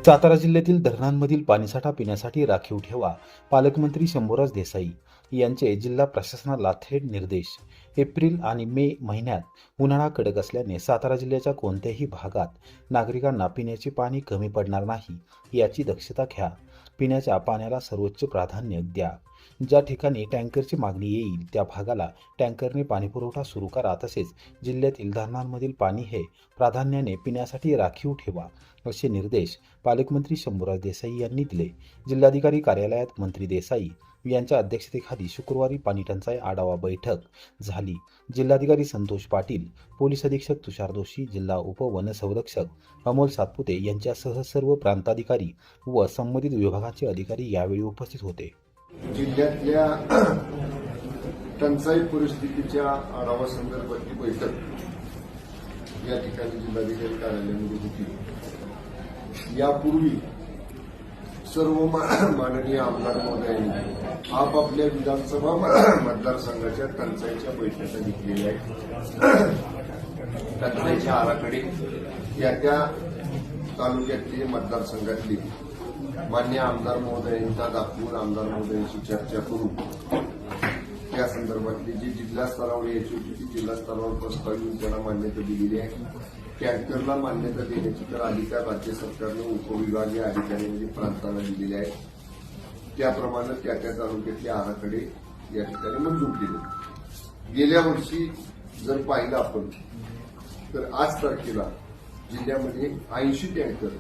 सातारा जिल्ह्यातील धरणांमधील पाणीसाठा पिण्यासाठी राखीव ठेवा. पालकमंत्री शंभूराज देसाई यांचे जिल्हा प्रशासनाला थेट निर्देश. एप्रिल आणि मे महिन्यात उन्हाळा कडक असल्याने सातारा जिल्ह्याच्या कोणत्याही भागात नागरिकांना पिण्याचे पाणी कमी पडणार नाही याची दक्षता घ्या. पिण्याच्या पाण्याला सर्वोच्च प्राधान्य द्या. ज्या ठिकाणी टँकरची मागणी येईल त्या भागाला टँकरने पाणीपुरवठा सुरू करा. तसेच जिल्ह्यातील धरणांमधील पाणी हे प्राधान्याने पिण्यासाठी राखीव ठेवा, असे निर्देश पालकमंत्री शंभूराज देसाई यांनी दिले. जिल्हाधिकारी कार्यालयात मंत्री देसाई यांच्या अध्यक्षतेखाली शुक्रवारी पाणी टंचाई आढावा बैठक झाली. जिल्हाधिकारी संतोष पाटील, पोलीस अधीक्षक तुषार दोशी, जिल्हा उपवनसंरक्षक अमोल सातपुते यांच्यासह सर्व प्रांताधिकारी व संबंधित विभागाचे अधिकारी यावेळी उपस्थित होते. जिल्ह्यातल्या टंचाई परिस्थितीच्या आढावा संदर्भातली बैठक या ठिकाणी जिल्हाधिकारी कार्यालयामध्ये होती. यापूर्वी सर्व माननीय आमदार महोदयांनी आपापल्या विधानसभा मतदारसंघाच्या टंचाईच्या बैठका घेतलेल्या आहेत. टंचाईच्या आराखडे त्या तालुक्यातले मतदारसंघातले मान्य आमदार महोदयांचा दाखवून आमदार महोदयांशी चर्चा करून त्या संदर्भातली जी जिल्हा स्तरावर यायची होती ती जिल्हा स्तरावर प्रस्ताव येऊन त्याला मान्यता दिलेली आहे. टँकरला मान्यता देण्याची तर अधिकार राज्य सरकारनं उपविभागीय अधिकारी म्हणजे प्रांताला दिलेले आहेत. त्याप्रमाणे त्या तालुक्यातले आराखडे या ठिकाणी मंजूर केले. गेल्या वर्षी जर पाहिलं आपण तर आज तारखेला जिल्ह्यामध्ये 80 टँकर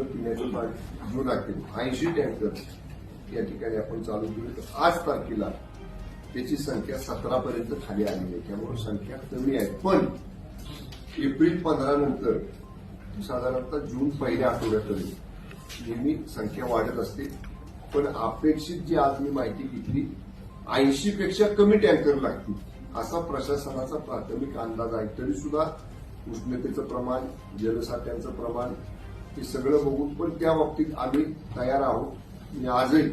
पिण्याचं पाणी जून अखेर 80 टँकर या ठिकाणी आपण चालू केले. तर आज तारखेला त्याची संख्या 17 पर्यंत खाली आलेली आहे. त्यामुळे संख्या कमी आहे. पण एप्रिल 15 नंतर साधारणतः जून पहिल्या आठवड्यापर्यंत नेहमी संख्या वाढत असते. पण अपेक्षित जी आज मी माहिती घेतली 80 पेक्षा कमी टँकर लागतील असा प्रशासनाचा प्राथमिक अंदाज आहे. तरी सुद्धा उष्णतेचं प्रमाण, जलसाठ्यांचं प्रमाण हे सगळं बघून पण त्या बाबतीत आम्ही तयार आहोत. मी आजही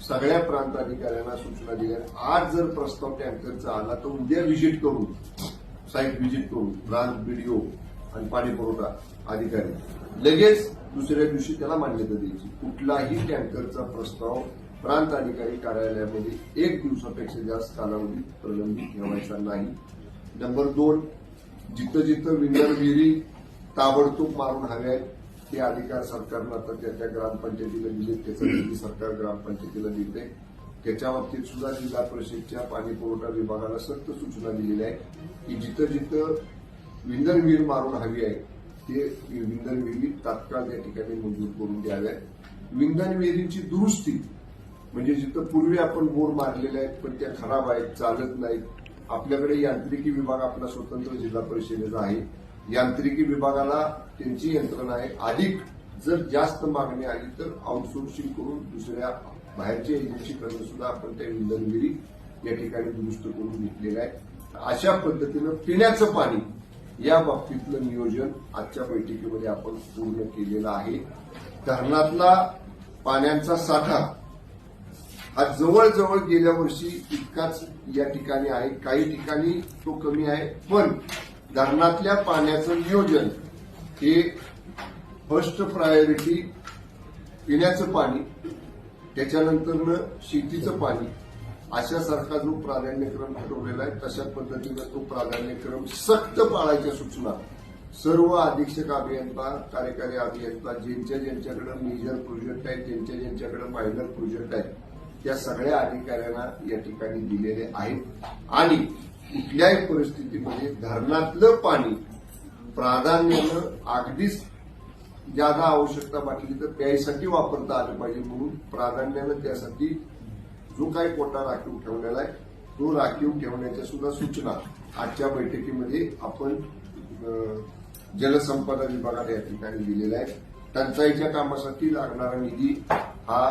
सगळ्या प्रांत अधिकाऱ्यांना सूचना दिल्या. आज जर प्रस्ताव टँकरचा आला तर उद्या व्हिजिट करून साईट व्हिजिट करून प्रांत बीडीओ आणि पाणी पुरवठा अधिकारी लगेच दुसऱ्या दिवशी त्याला मान्यता द्यायची. कुठलाही टँकरचा प्रस्ताव प्रांत अधिकारी कार्यालयामध्ये 1 दिवसापेक्षा जास्त कालावधीत प्रलंबित ठेवायचा नाही. नंबर 2, जिथं जिथं विंगर विहिरी ताबडतोब मारून हव्यात ते अधिकार सरकारनं आता त्या ग्रामपंचायतीला दिले. त्याचा निधी सरकार ग्रामपंचायतीला देते. त्याच्या बाबतीत सुद्धा जिल्हा परिषदच्या पाणी पुरवठा विभागाला सक्त सूचना दिलेल्या आहेत की जिथं जिथं विंगर विहीर मारून हवी आहे ते विंगर विहिरी तात्काळ त्या ठिकाणी मंजूर करून द्याव्यात. विंगर विहिरींची दुरुस्ती म्हणजे जिथं पूर्वी आपण बोर मारलेले आहेत पण त्या खराब आहेत, चालत नाहीत. आपल्याकडे यांत्रिकी विभाग आपला स्वतंत्र जिल्हा परिषदेचा आहे. यांत्रिकी विभागाला त्यांची यंत्रणा आहे. अधिक जर जास्त मागणी आली तर आउटसोर्सिंग करून दुसऱ्या बाहेरच्या एजन्सीकडून सुद्धा आपण त्या इंधन विहिरी या ठिकाणी दुरुस्त करून घेतलेल्या आहे. अशा पद्धतीनं पिण्याचं पाणी या बाबतीतलं नियोजन आजच्या बैठकीमध्ये आपण पूर्ण केलेलं आहे. धरणातला पाण्याचा साठा हा जवळजवळ गेल्या वर्षी इतकाच या ठिकाणी आहे. काही ठिकाणी तो कमी आहे. पण धरणातल्या पाण्याचं नियोजन हे फर्स्ट प्रायोरिटी पिण्याचं पाणी, त्याच्यानंतर शेतीचं पाणी अशासारखा जो प्राधान्यक्रम ठरवलेला आहे तशा पद्धतीनं तो प्राधान्यक्रम सक्त पाळायच्या सूचना सर्व अधीक्षक अभियंता, कार्यकारी अभियंता ज्यांच्याकडे मेजर प्रोजेक्ट आहेत, ज्यांच्याकडे मायनर प्रोजेक्ट आहेत त्या सगळ्या अधिकाऱ्यांना या ठिकाणी दिलेले आहेत. आणि कुठल्याही परिस्थितीमध्ये धरणातलं पाणी प्राधान्यानं अगदीच ज्यादा आवश्यकता वाटली तर प्यायसाठी वापरता आलं पाहिजे म्हणून प्राधान्यानं त्यासाठी जो काही कोटा राखीव ठेवलेला आहे तो राखीव ठेवण्याच्या सुद्धा सूचना आजच्या बैठकीमध्ये आपण जलसंपदा विभागाला या ठिकाणी दिलेल्या आहेत. टंचाईच्या कामासाठी लागणारा निधी हा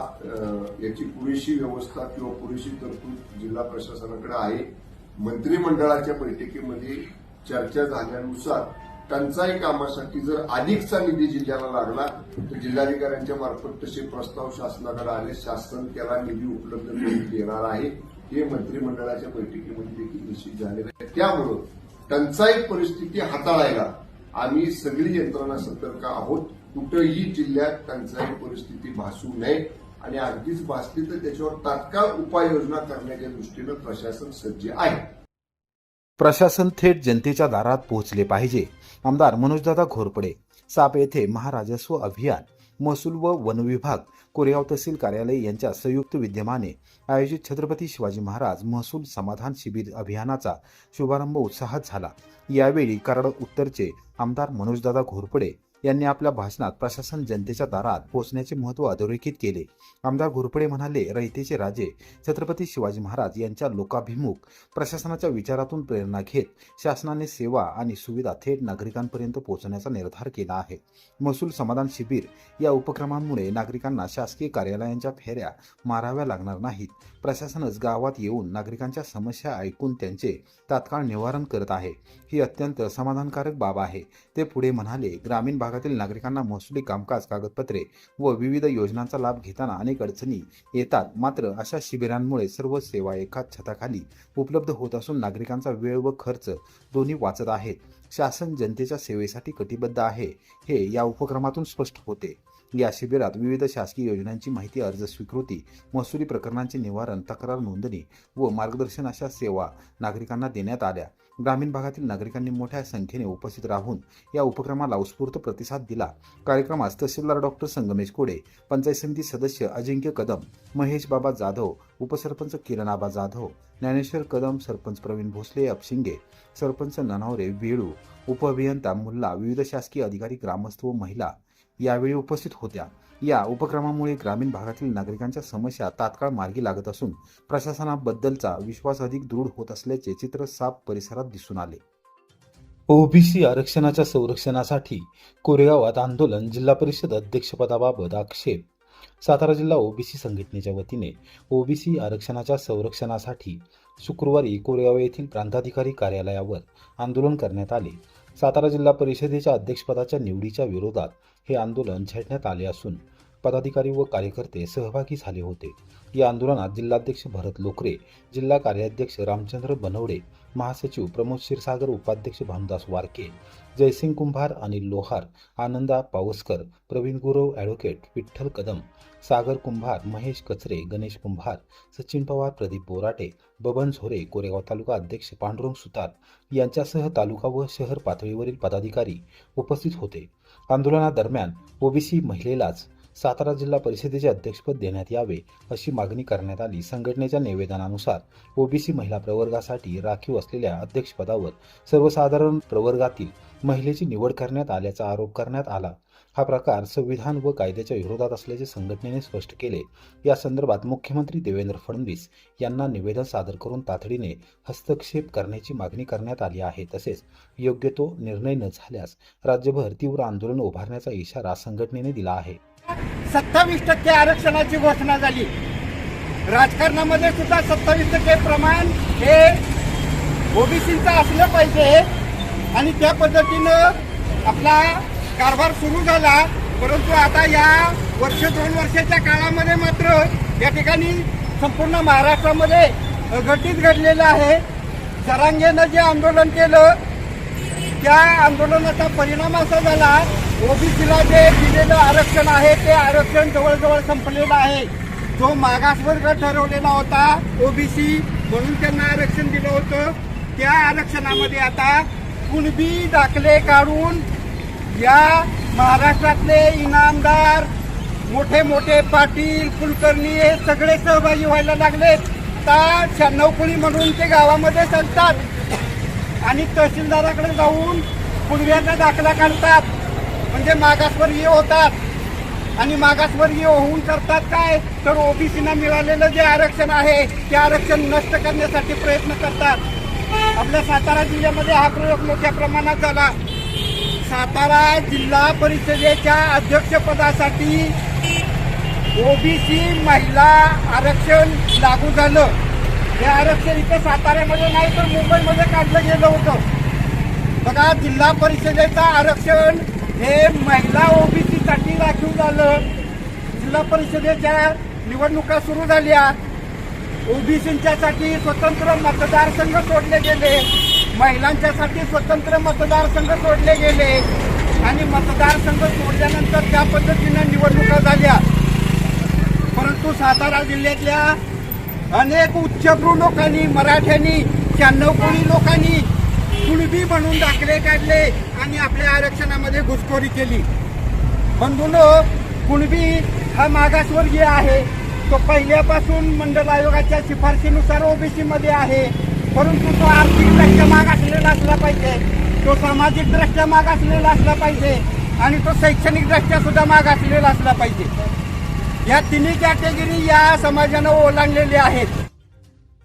याची पुरेशी व्यवस्था किंवा पुरेशी तरतूद जिल्हा प्रशासनाकडे आहे. मंत्रिमंडळाच्या बैठकीमध्ये चर्चा झाल्यानुसार टंचाई कामासाठी जर अधिकचा निधी जिल्ह्याला लागला तर जिल्हाधिकाऱ्यांच्या मार्फत तसे प्रस्ताव शासनाकडे आले. शासन त्याला निधी उपलब्ध करून देणार आहे. हे मंत्रिमंडळाच्या बैठकीमध्ये देखील निश्चित झालेलं आहे. त्यामुळे टंचाई परिस्थिती हाताळायला आम्ही सगळी यंत्रणा सतर्क आहोत. कुठंही जिल्ह्यात टंचाई परिस्थिती भासू नये आणि अगदीच भासली तर त्याच्यावर तात्काळ उपाययोजना करण्याच्या दृष्टीनं प्रशासन सज्ज आहे. प्रशासन थेट जनतेच्या दारात पोहोचले पाहिजे. आमदार मनोजदादा घोरपडे. साप येथे महाराजस्व अभियान, महसूल व वन विभाग, कोरेगाव तहसील कार्यालय यांच्या संयुक्त विद्यमाने आयोजित छत्रपती शिवाजी महाराज महसूल समाधान शिबिर अभियानाचा शुभारंभ उत्साहात झाला. यावेळी कराड उत्तरचे आमदार मनोजदादा घोरपडे यांनी आपल्या भाषणात प्रशासन जनतेच्या दारात पोहोचण्याचे महत्त्व अधोरेखित केले. आमदार घोरपडे म्हणाले, रयतेचे राजे छत्रपती शिवाजी महाराज यांच्या लोकाभिमुख प्रशासनाच्या विचारातून प्रेरणा घेत शासनाने सेवा आणि सुविधा थेट नागरिकांपर्यंत पोहोचण्याचा निर्धार केला आहे. महसूल समाधान शिबिर या उपक्रमांमुळे नागरिकांना शासकीय कार्यालयांच्या फेऱ्या माराव्या लागणार नाहीत. प्रशासनच गावात येऊन नागरिकांच्या समस्या ऐकून त्यांचे तात्काळ निवारण करत आहे. ही अत्यंत समाधानकारक बाब आहे. ते पुढे म्हणाले, ग्रामीण भागातील नागरिकांना महसुली कामकाज, कागदपत्रे व विविध योजनांचा लाभ घेताना अनेक अडचणी येतात. मात्र अशा शिबिरांमुळे सर्व सेवा एकाच छताखाली उपलब्ध होत असून नागरिकांचा वेळ व खर्च दोन्ही वाचत आहेत. शासन जनतेच्या सेवेसाठी कटिबद्ध आहे, हे या उपक्रमातून स्पष्ट होते. या शिबिरात विविध शासकीय योजनांची माहिती, अर्ज स्वीकृती, महसुली प्रकरणांचे निवारण, तक्रार नोंदणी व मार्गदर्शन अशा सेवा नागरिकांना देण्यात आल्या. ग्रामीण भागातील नागरिकांनी मोठ्या संख्येने उपस्थित राहून या उपक्रमाला उत्स्फूर्त प्रतिसाद दिला. कार्यक्रमास तहसीलदार डॉक्टर संगमेश कोडे, पंचायत समिती सदस्य अजिंक्य कदम, महेश बाबा जाधव, उपसरपंच किरणाबा जाधव, ज्ञानेश्वर कदम, सरपंच प्रवीण भोसले अपशिंगे, सरपंच ननावरे वेळू, उपअभियंता मुल्ला, विविध शासकीय अधिकारी, ग्रामस्थ व महिला यावेळी उपस्थित होत्या. या उपक्रमामुळे ग्रामीण भागातील नागरिकांच्या समस्या तात्काळ मार्गी लागत असून प्रशासनाबद्दलचा विश्वास अधिक दृढ होत असल्याचे चित्र साप परिसरात दिसून आले. ओबीसी आरक्षणाच्या संरक्षणासाठी कोरेगावात आंदोलन, जिल्हा परिषद अध्यक्षपदाबाबत आक्षेप. सातारा जिल्हा ओबीसी संघटनेच्या वतीने ओबीसी आरक्षणाच्या संरक्षणासाठी शुक्रवारी कोरेगाव येथील प्रांताधिकारी कार्यालयावर आंदोलन करण्यात आले. सातारा जिल्हा परिषदेच्या अध्यक्षपदाच्या निवडीच्या विरोधात हे आंदोलन छेडण्यात आले असून पदाधिकारी व कार्यकर्ते सहभागी झाले होते. या आंदोलनात जिल्हाध्यक्ष भरत लोकरे, जिल्हा कार्याध्यक्ष रामचंद्र बनवडे, महासचिव प्रमोद क्षीरसागर, उपाध्यक्ष भानुदास वारके, जयसिंग कुंभार, अनिल लोहार, आनंदा पावसकर, प्रवीण गुरव, ॲडव्होकेट विठ्ठल कदम, सागर कुंभार, महेश कचरे, गणेश कुंभार, सचिन पवार, प्रदीप बोराटे, बबन झोरे, कोरेगाव तालुका अध्यक्ष पांडुरंग सुतार यांच्यासह तालुका व शहर पातळीवरील पदाधिकारी उपस्थित होते. आंदोलनादरम्यान ओबीसी महिलेलाच सातारा जिल्हा परिषदेचे अध्यक्षपद देण्यात यावे अशी मागणी करण्यात आली. संघटनेच्या निवेदनानुसार ओबीसी महिला प्रवर्गासाठी राखीव असलेल्या अध्यक्षपदावर सर्वसाधारण प्रवर्गातील महिलेची निवड करण्यात आल्याचा आरोप करण्यात आला. हा प्रकार संविधान व कायद्याच्या विरोधात असल्याचे संघटनेने स्पष्ट केले. या संदर्भात मुख्यमंत्री देवेंद्र फडणवीस यांना निवेदन सादर करून तातडीने हस्तक्षेप करण्याची मागणी करण्यात आली आहे. तसेच योग्य तो निर्णय न झाल्यास राज्यभर तीव्र आंदोलन उभारण्याचा इशारा संघटनेने दिला आहे. 27% आरक्षणाची घोषणा झाली. राजकारणामध्ये सुद्धा 27% प्रमाण हे ओबीसीचं असलं पाहिजे आणि त्या पद्धतीनं आपला कारभार सुरू झाला. परंतु आता या दोन वर्षाच्या काळामध्ये मात्र या ठिकाणी संपूर्ण महाराष्ट्रामध्ये घटित घडलेलं आहे. जरांगेनं जे आंदोलन केलं त्या आंदोलनाचा परिणाम असा झाला, ओबीसीला जे दिलेलं आरक्षण आहे ते आरक्षण जवळजवळ संपलेलं आहे. जो मागासवर्ग ठरवलेला होता ओबीसी म्हणून त्यांना आरक्षण दिलं होतं, त्या आरक्षणामध्ये आता कुणबी दाखले काढून या महाराष्ट्रातले इनामदार, मोठे मोठे पाटील, कुलकर्णी हे सगळे सहभागी व्हायला लागलेत. आता 96 कुळी म्हणून ते गावामध्ये सांगतात आणि तहसीलदाराकडे जाऊन कुणब्याचा दाखला काढतात, म्हणजे मागासवर्गीय होतात आणि मागासवर्गीय होऊन करतात काय तर ओबीसीना मिळालेलं जे आरक्षण आहे ते आरक्षण नष्ट करण्यासाठी प्रयत्न करतात. आपल्या सातारा जिल्ह्यामध्ये हा प्रयोग मोठ्या प्रमाणात झाला. सातारा जिल्हा परिषदेच्या अध्यक्षपदासाठी ओबीसी महिला आरक्षण लागू झालं. हे आरक्षण इथं साताऱ्यामध्ये नाही तर मुंबईमध्ये काढलं गेलं होतं. बघा, जिल्हा परिषदेचं आरक्षण हे महिला ओबीसीसाठी राखीव झालं. जिल्हा परिषदेच्या निवडणुका सुरू झाल्या. ओबीसींच्यासाठी स्वतंत्र मतदारसंघ सोडले गेले, महिलांच्यासाठी स्वतंत्र मतदारसंघ सोडले गेले. आणि मतदारसंघ सोडल्यानंतर त्या पद्धतीनं निवडणुका झाल्या. परंतु सातारा जिल्ह्यातल्या अनेक उच्चभ्रू लोकांनी, मराठ्यांनी, 96 कोळी लोकांनी कुणबी म्हणून दाखले काढले आणि आपल्या आरक्षणामध्ये घुसखोरी केली. बंधूंनो, कुणबी हा मागासवर्गीय आहे. तो पहिल्यापासून मंडल आयोगाच्या शिफारशीनुसार ओबीसी मध्ये आहे. परंतु तो आर्थिकदृष्ट्या मागासलेला असला पाहिजे, तो सामाजिकदृष्ट्या मागासलेला असला पाहिजे आणि तो शैक्षणिकदृष्ट्या सुद्धा मागासलेला असला पाहिजे. या तिन्ही कॅटेगरी या समाजानं ओलांडलेल्या आहेत.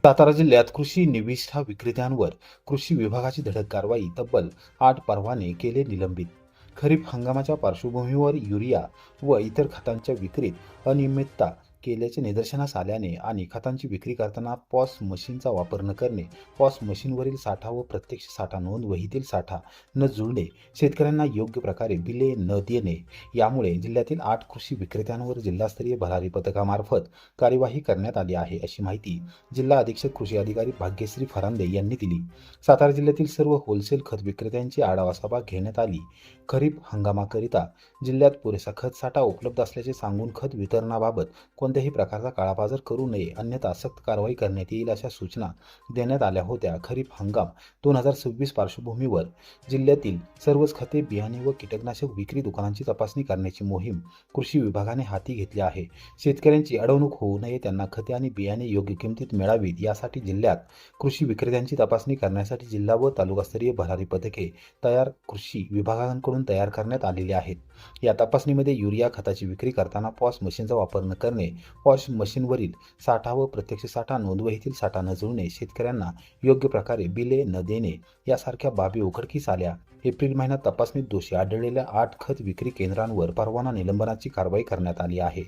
सातारा जिल्ह्यात कृषी निविष्ठा विक्रेत्यांवर कृषी विभागाची धडक कारवाई. तब्बल 8 परवाने केले निलंबित. खरीप हंगामाच्या पार्श्वभूमीवर युरिया व इतर खतांच्या विक्रीत अनियमितता केल्याचे निदर्शनास आल्याने आणि खतांची विक्री करताना पॉस मशीनचा वापर न करणे, पॉस मशीनवरील साठा व प्रत्यक्ष साठा नोंद वहीतील साठा न जुळणे, शेतकऱ्यांना योग्य प्रकारे बिले न देणे यामुळे जिल्ह्यातील 8 कृषी विक्रेत्यांवर जिल्हास्तरीय भरारी पथकामार्फत कार्यवाही करण्यात आली आहे, अशी माहिती जिल्हा अधीक्षक कृषी अधिकारी भाग्यश्री फरांदे यांनी दिली. सातारा जिल्ह्यातील सर्व होलसेल खत विक्रेत्यांची आढावा सभा घेण्यात आली. खरीप हंगामाकरिता जिल्ह्यात पुरेसा खत साठा उपलब्ध असल्याचे सांगून खत वितरणाबाबत कोणत्याही प्रकारचा काळाबाजार करू नये, अन्यथा सक्त कारवाई करण्यात येईल अशा सूचना देण्यात आल्या होत्या. खरीप हंगाम 2026 पार्श्वभूमीवर जिल्ह्यातील सर्वच खते, बियाणे व कीटकनाशक विक्री दुकानांची तपासणी करण्याची मोहीम कृषी विभागाने हाती घेतली आहे. शेतकऱ्यांची अडवणूक होऊ नये, त्यांना खते आणि बियाणे योग्य किमतीत मिळावीत यासाठी जिल्ह्यात कृषी विक्रेत्यांची तपासणी करण्यासाठी जिल्हा व तालुकास्तरीय भरारी पथके कृषी विभागांकडून तयार करण्यात आलेली आहेत. या तपासणीमध्ये युरिया खताची विक्री करताना पॉस मशीनचा वापर न करणे, पॉस मशीनवरील साठा व प्रत्यक्ष साठा नोंदवहीतील साठा न जुळणे, शेतकऱ्यांना योग्य प्रकारे बिले न देणे यासारख्या बाबी उघडकीस आल्या. एप्रिल महिन्यात तपासणीत दोषी आढळलेल्या 8 खत विक्री केंद्रांवर परवाना निलंबनाची कारवाई करण्यात आली आहे.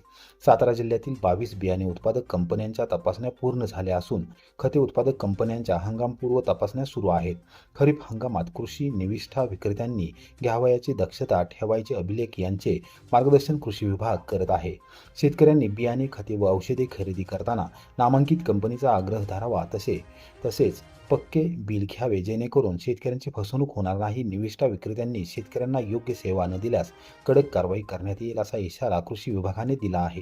सातारा जिल्ह्यातील 22 बियाणे उत्पादक कंपन्यांच्या तपासण्या पूर्ण झाल्या असून खते उत्पादक कंपन्यांच्या हंगामपूर्व तपासण्या सुरू आहेत. खरीप हंगामात कृषी निविष्ठा विक्रेत्यांनी घ्यावयाची दक्षता ठेवायचे अभिलेख यांचे मार्गदर्शन कृषी विभाग करत आहे. शेतकऱ्यांनी बियाणे, खते व औषधे खरेदी करताना नामांकित कंपनीचा आग्रह धरावा, तसेच पक्के बिल घ्यावे, जेणेकरून शेतकऱ्यांची फसवणूक होणार नाही. निविष्ठा विक्रेत्यांनी शेतकऱ्यांना योग्य सेवा न दिल्यास कडक कारवाई करण्यात येईल असा इशारा कृषी विभागाने दिला आहे.